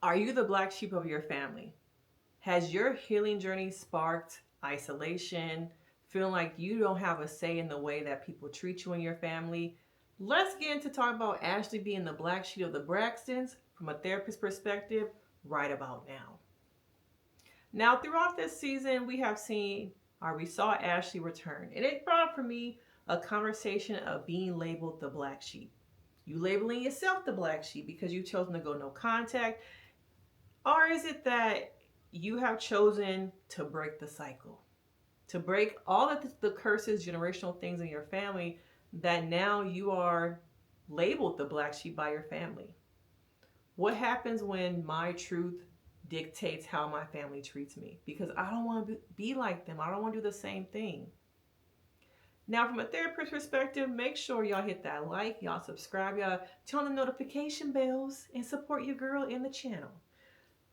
Are you the black sheep of your family? Has your healing journey sparked isolation, feeling like you don't have a say in the way that people treat you and your family? Let's get into talk about Ashley being the black sheep of the Braxtons from a therapist perspective right about now. Now, throughout this season, we saw Ashley return, and it brought up for me a conversation of being labeled the black sheep. You labeling yourself the black sheep because you've chosen to go no contact, or is it that you have chosen to break the cycle, to break all of the curses, generational things in your family, that now you are labeled the black sheep by your family? What happens when my truth dictates how my family treats me? Because I don't want to be like them. I don't want to do the same thing. Now, from a therapist perspective, make sure y'all hit that like, y'all subscribe, y'all turn on the notification bells, and support your girl in the channel.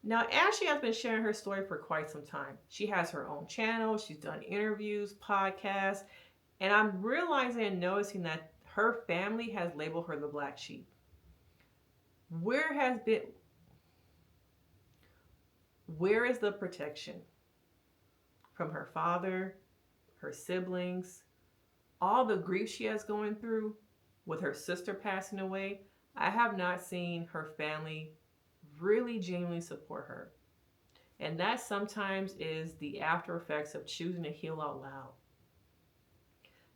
Now, Ashley has been sharing her story for quite some time. She has her own channel, she's done interviews, podcasts, and I'm realizing and noticing that her family has labeled her the black sheep. Where has been where is the protection from her father, her siblings, all the grief she has going through with her sister passing away? I have not seen her family really genuinely support her. And that sometimes is the after effects of choosing to heal out loud.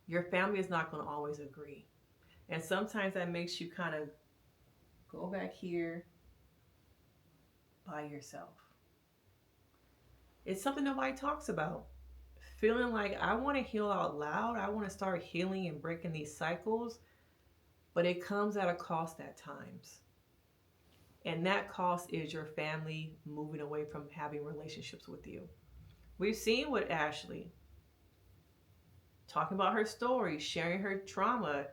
Your family is not going to always agree. And sometimes that makes you kind of go back here by yourself. It's something nobody talks about. Feeling like I want to heal out loud, I want to start healing and breaking these cycles, but it comes at a cost at times. And that cost is your family moving away from having relationships with you. We've seen with Ashley, talking about her story, sharing her trauma,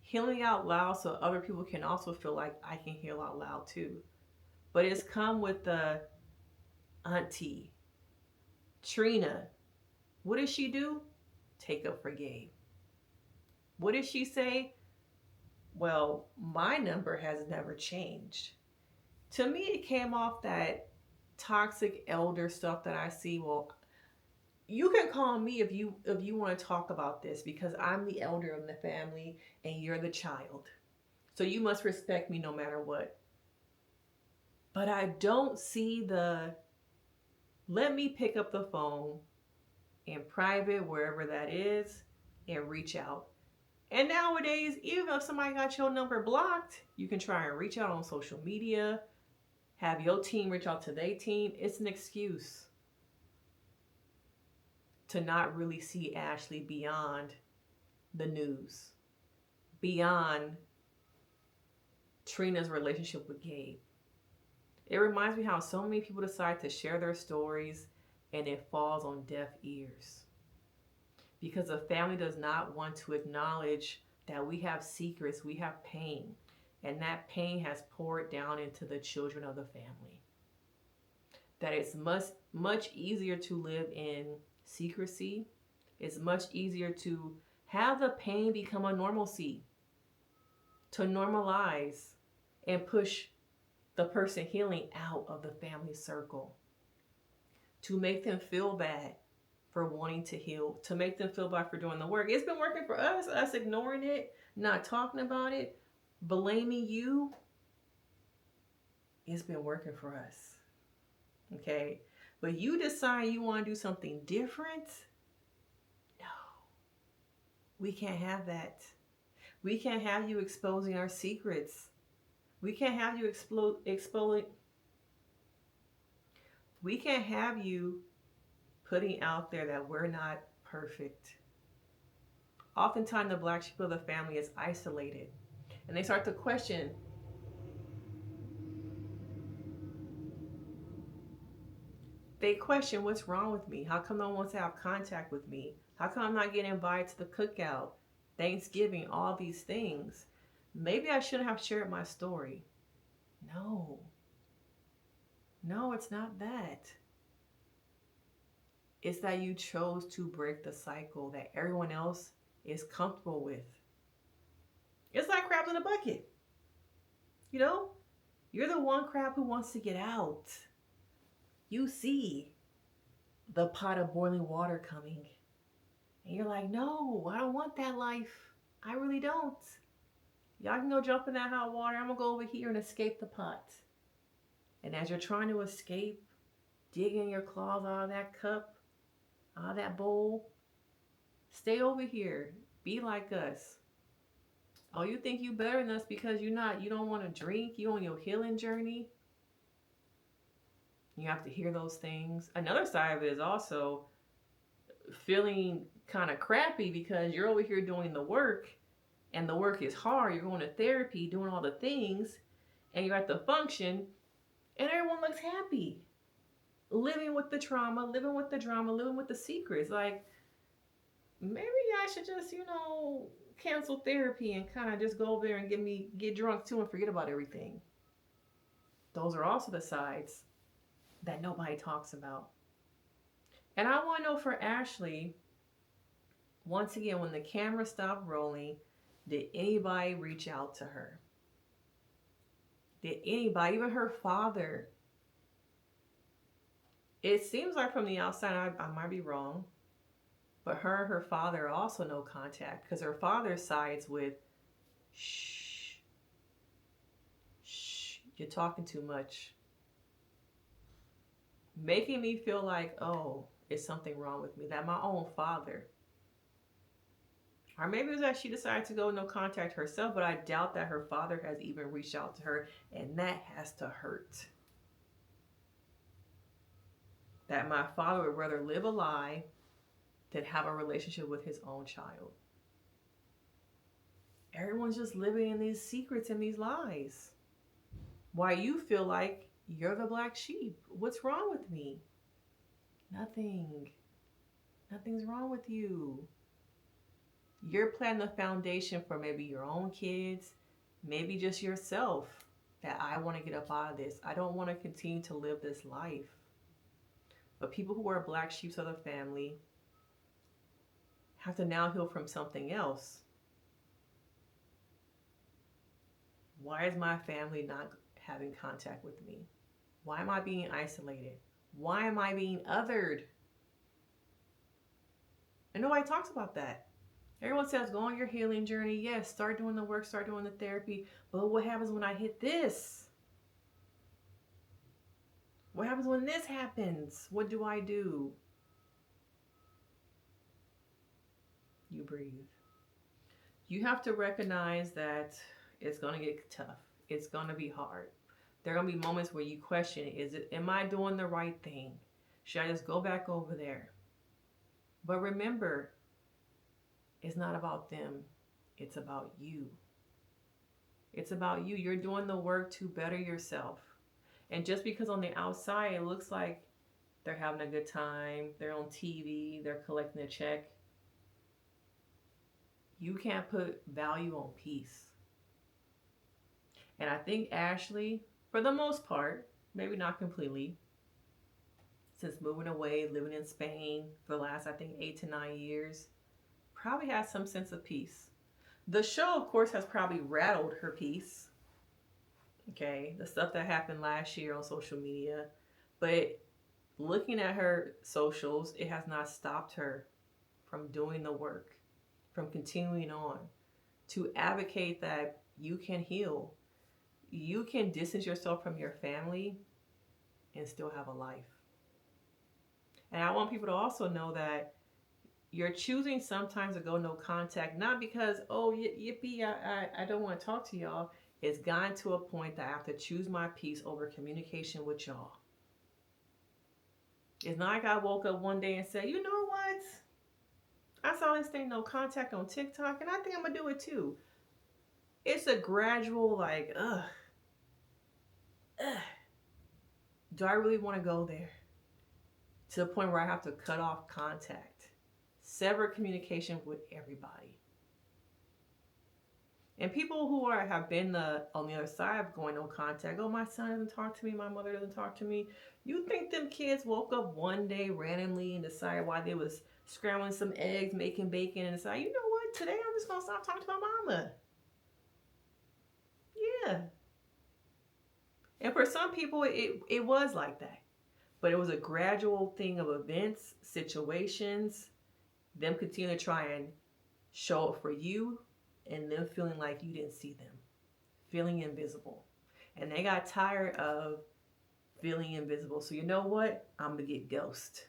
healing out loud so other people can also feel like I can heal out loud too. But it's come with the auntie, Trina. What does she do? Take up for Gabe. What does she say? Well, my number has never changed. To me, it came off that toxic elder stuff that I see. Well, you can call me if you want to talk about this because I'm the elder of the family and you're the child. So you must respect me no matter what. But I don't see the let me pick up the phone in private, wherever that is, and reach out. And nowadays, even if somebody got your number blocked, you can try and reach out on social media, have your team reach out to their team. It's an excuse to not really see Ashley beyond the news, beyond Trina's relationship with Gabe. It reminds me how so many people decide to share their stories and it falls on deaf ears. Because the family does not want to acknowledge that we have secrets, we have pain, and that pain has poured down into the children of the family. That it's much easier to live in secrecy. It's much easier to have the pain become a normalcy, to normalize and push the person healing out of the family circle, to make them feel bad for wanting to heal, to make them feel bad for doing the work. It's been working for us ignoring it, not talking about it, blaming you. It's been working for us. Okay? But you decide you want to do something different? No. We can't have that. We can't have you exposing our secrets. We can't have you exposing. We can't have you putting out there that we're not perfect. Oftentimes, the black sheep of the family is isolated, and they start to question. They question what's wrong with me. How come no one wants to have contact with me? How come I'm not getting invited to the cookout, Thanksgiving, all these things? Maybe I shouldn't have shared my story. No. No, it's not that. It's that you chose to break the cycle that everyone else is comfortable with. It's like crabs in a bucket. You know? You're the one crab who wants to get out. You see the pot of boiling water coming. And you're like, no, I don't want that life. I really don't. Y'all can go jump in that hot water. I'm going to go over here and escape the pot. And as you're trying to escape, digging your claws out of that cup, out of that bowl, stay over here. Be like us. Oh, you think you better than us because you don't want to drink? You on your healing journey? You have to hear those things. Another side of it is also feeling kind of crappy because you're over here doing the work and the work is hard. You're going to therapy, doing all the things, and you're at the function and everyone looks happy. Living with the trauma, living with the drama, living with the secrets. Like, maybe I should just, cancel therapy and kind of just go over there and get drunk too and forget about everything. Those are also the sides that nobody talks about. And I want to know for Ashley, once again, when the camera stopped rolling, did anybody reach out to her? Did anybody, even her father? It seems like from the outside, I might be wrong, but her and her father also no contact because her father sides with, shh, you're talking too much. Making me feel like, oh, is something wrong with me? That my own father. Or maybe it was that she decided to go no contact herself, but I doubt that her father has even reached out to her, and that has to hurt. That my father would rather live a lie than have a relationship with his own child. Everyone's just living in these secrets and these lies. Why you feel like you're the black sheep. What's wrong with me? Nothing. Nothing's wrong with you. You're planting the foundation for maybe your own kids, maybe just yourself, that I want to get up out of this. I don't want to continue to live this life. But people who are black sheep of the family have to now heal from something else. Why is my family not having contact with me? Why am I being isolated? Why am I being othered? And nobody talks about that. Everyone says, go on your healing journey. Yes, start doing the work, start doing the therapy. But what happens when I hit this? What happens when this happens? What do I do? You breathe. You have to recognize that it's going to get tough. It's going to be hard. There are going to be moments where you question, am I doing the right thing? Should I just go back over there? But remember, it's not about them. It's about you. It's about you. You're doing the work to better yourself. And just because on the outside it looks like they're having a good time, they're on TV, they're collecting a check, you can't put value on peace. And I think Ashley, for the most part, maybe not completely, since moving away, living in Spain for the last, 8 to 9 years, probably has some sense of peace. The show, of course, has probably rattled her peace. Okay, the stuff that happened last year on social media. But looking at her socials, it has not stopped her from doing the work, from continuing on to advocate that you can heal. You can distance yourself from your family and still have a life. And I want people to also know that you're choosing sometimes to go no contact, not because, oh, yippee, I don't want to talk to y'all. It's gotten to a point that I have to choose my peace over communication with y'all. It's not like I woke up one day and said, you know what? I saw this thing, no contact on TikTok, and I think I'm going to do it too. It's a gradual, do I really want to go there? To the point where I have to cut off contact, sever communication with everybody. And people who have been on the other side of going no contact, oh, my son doesn't talk to me, my mother doesn't talk to me. You think them kids woke up one day randomly and decided while they was scrambling some eggs, making bacon, and decided, you know what, today I'm just going to stop talking to my mama. Yeah. And for some people, it was like that. But it was a gradual thing of events, situations, them continuing to try and show up for you, and them feeling like you didn't see them, feeling invisible. And they got tired of feeling invisible. So you know what? I'm going to get ghost.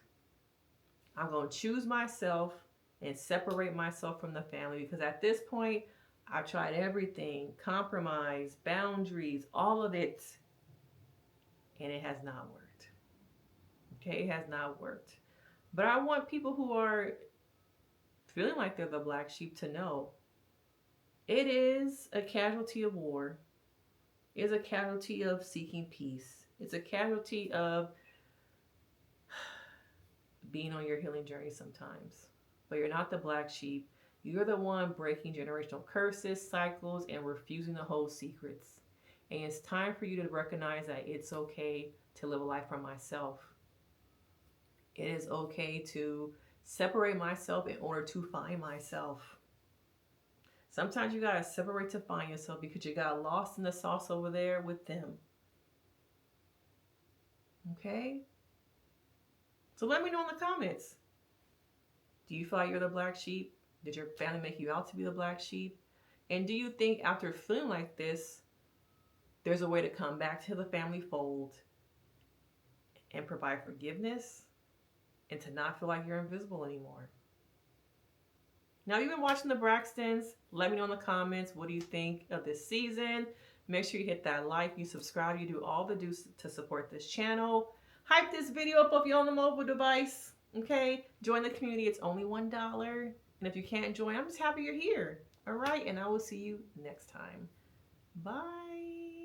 I'm going to choose myself and separate myself from the family, because at this point, I've tried everything, compromise, boundaries, all of it, and it has not worked. Okay, it has not worked. But I want people who are feeling like they're the black sheep to know it is a casualty of war. It is a casualty of seeking peace. It's a casualty of being on your healing journey sometimes. But you're not the black sheep. You're the one breaking generational curses, cycles, and refusing to hold secrets. And it's time for you to recognize that it's okay to live a life for myself. It is okay to separate myself in order to find myself. Sometimes you gotta separate to find yourself because you got lost in the sauce over there with them. Okay? So let me know in the comments. Do you feel like you're the black sheep? Did your family make you out to be the black sheep? And do you think after feeling like this, there's a way to come back to the family fold and provide forgiveness and to not feel like you're invisible anymore? Now, you've been watching the Braxtons. Let me know in the comments, what do you think of this season? Make sure you hit that like, you subscribe, you do all the do's to support this channel. Hype this video up if you're on the mobile device. Okay? Join the community. It's only $1. And if you can't join, I'm just happy you're here. All right? And I will see you next time. Bye.